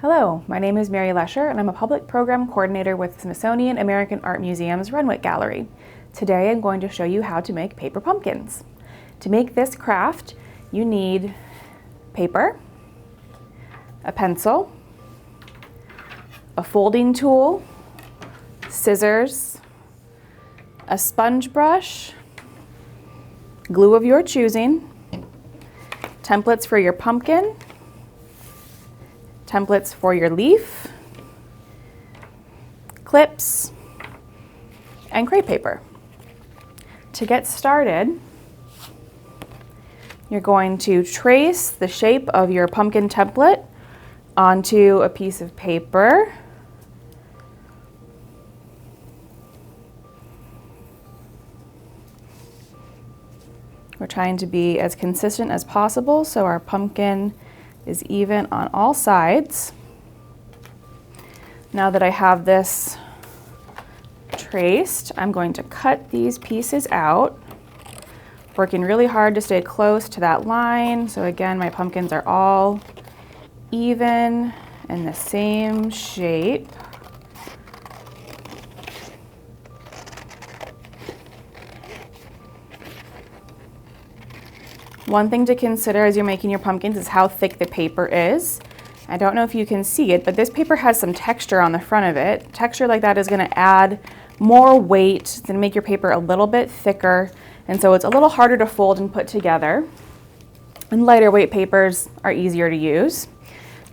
Hello, my name is Mary Lesher and I'm a public program coordinator with Smithsonian American Art Museum's Renwick Gallery. Today I'm going to show you how to make paper pumpkins. To make this craft, you need paper, a pencil, a folding tool, scissors, a sponge brush, glue of your choosing, templates for your pumpkin, templates for your leaf, clips, and crepe paper. To get started, you're going to trace the shape of your pumpkin template onto a piece of paper. We're trying to be as consistent as possible so our pumpkin is even on all sides. Now that I have this traced, I'm going to cut these pieces out, working really hard to stay close to that line. So again, my pumpkins are all even and the same shape. One thing to consider as you're making your pumpkins is how thick the paper is. I don't know if you can see it, but this paper has some texture on the front of it. Texture like that is going to add more weight, to make your paper a little bit thicker, and so it's a little harder to fold and put together. And lighter weight papers are easier to use.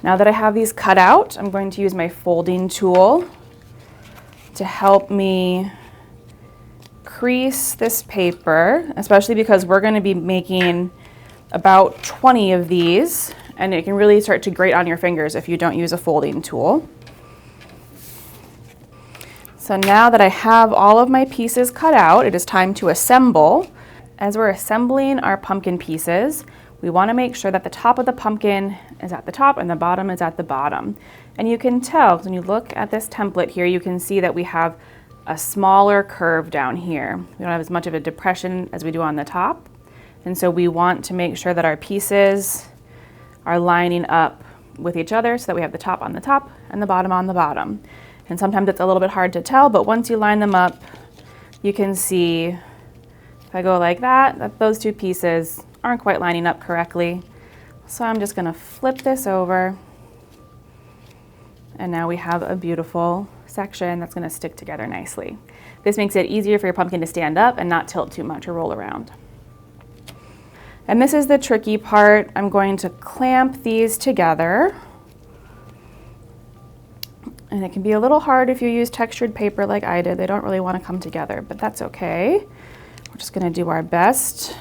Now that I have these cut out, I'm going to use my folding tool to help me crease this paper, especially because we're going to be making about 20 of these, and it can really start to grate on your fingers if you don't use a folding tool. So now that I have all of my pieces cut out, it is time to assemble. As we're assembling our pumpkin pieces, we want to make sure that the top of the pumpkin is at the top and the bottom is at the bottom. And you can tell, when you look at this template here, you can see that we have a smaller curve down here. We don't have as much of a depression as we do on the top. And so we want to make sure that our pieces are lining up with each other so that we have the top on the top and the bottom on the bottom. And sometimes it's a little bit hard to tell, but once you line them up, you can see, if I go like that those two pieces aren't quite lining up correctly. So I'm just gonna flip this over, and now we have a beautiful section that's gonna stick together nicely. This makes it easier for your pumpkin to stand up and not tilt too much or roll around. And this is the tricky part. I'm going to clamp these together. And it can be a little hard if you use textured paper like I did. They don't really want to come together, but that's okay. We're just going to do our best.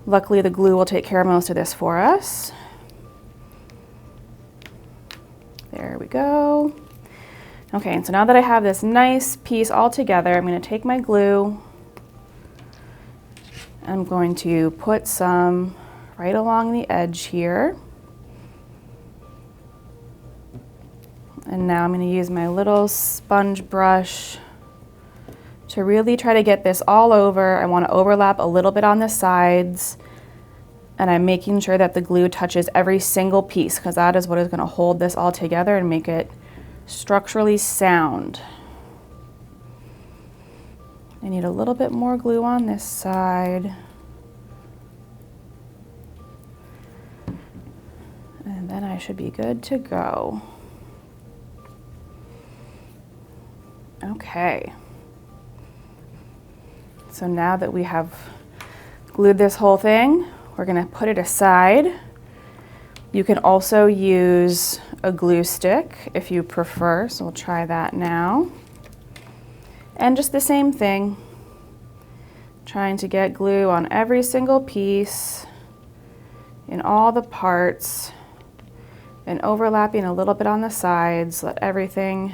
Luckily, the glue will take care of most of this for us. There we go. Okay, and so now that I have this nice piece all together, I'm going to take my glue. I'm going to put some right along the edge here. And now I'm going to use my little sponge brush to really try to get this all over. I want to overlap a little bit on the sides, and I'm making sure that the glue touches every single piece, because that is what is going to hold this all together and make it structurally sound. I need a little bit more glue on this side. And then I should be good to go. Okay. So now that we have glued this whole thing, we're going to put it aside. You can also use a glue stick if you prefer, so we'll try that now. And just the same thing, trying to get glue on every single piece in all the parts and overlapping a little bit on the sides so that everything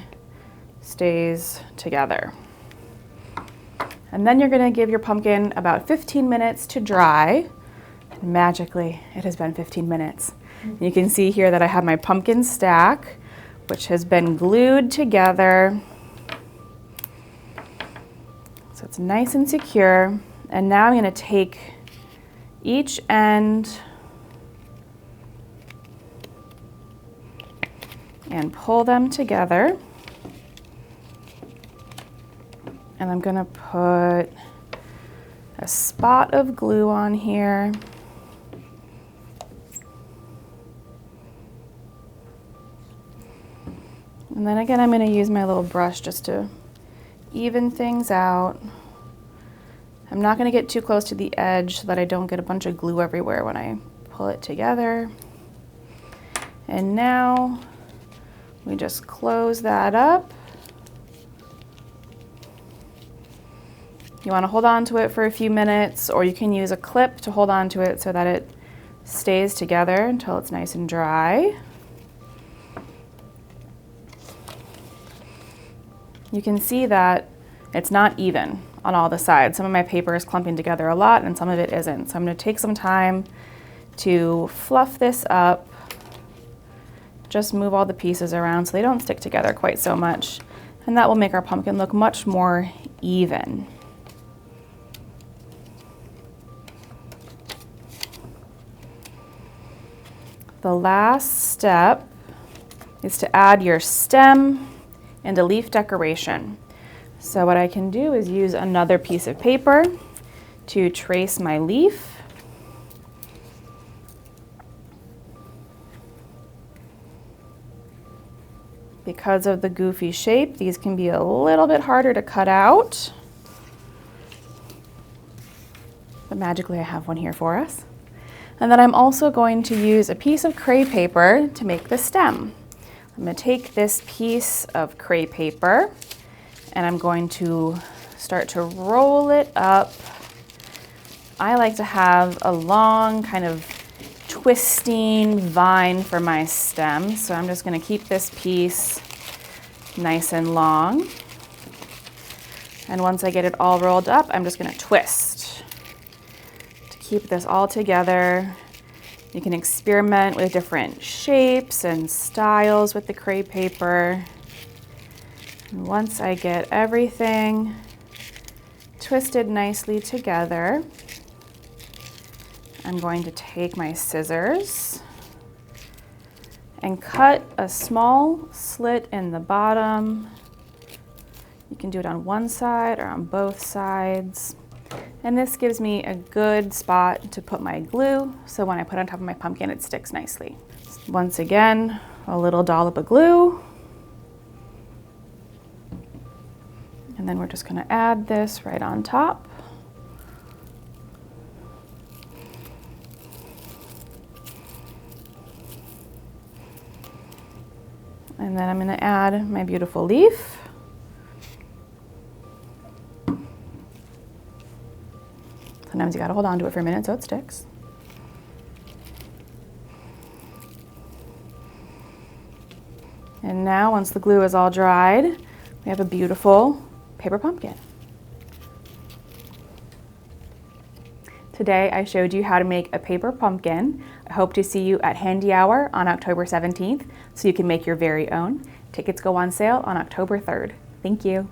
stays together. And then you're going to give your pumpkin about 15 minutes to dry. And magically, it has been 15 minutes. And you can see here that I have my pumpkin stack, which has been glued together. So it's nice and secure. And now I'm going to take each end and pull them together. And I'm gonna put a spot of glue on here. And then again, I'm gonna use my little brush just to even things out. I'm not gonna get too close to the edge so that I don't get a bunch of glue everywhere when I pull it together. And now we just close that up. You want to hold on to it for a few minutes, or you can use a clip to hold on to it so that it stays together until it's nice and dry. You can see that it's not even on all the sides. Some of my paper is clumping together a lot and some of it isn't. So I'm going to take some time to fluff this up. Just move all the pieces around so they don't stick together quite so much. And that will make our pumpkin look much more even. The last step is to add your stem and a leaf decoration. So what I can do is use another piece of paper to trace my leaf. Because of the goofy shape, these can be a little bit harder to cut out. But magically I have one here for us. And then I'm also going to use a piece of crepe paper to make the stem. I'm going to take this piece of crepe paper and I'm going to start to roll it up. I like to have a long kind of twisting vine for my stem, so I'm just going to keep this piece nice and long. And once I get it all rolled up, I'm just going to twist. Keep this all together. You can experiment with different shapes and styles with the crepe paper. And once I get everything twisted nicely together, I'm going to take my scissors and cut a small slit in the bottom. You can do it on one side or on both sides. And this gives me a good spot to put my glue, so when I put it on top of my pumpkin, it sticks nicely. Once again, a little dollop of glue. And then we're just gonna add this right on top. And then I'm gonna add my beautiful leaf. Sometimes you gotta hold on to it for a minute so it sticks. And now, once the glue is all dried, we have a beautiful paper pumpkin. Today I showed you how to make a paper pumpkin. I hope to see you at Handi-hour on October 17th so you can make your very own. Tickets go on sale on October 3rd. Thank you.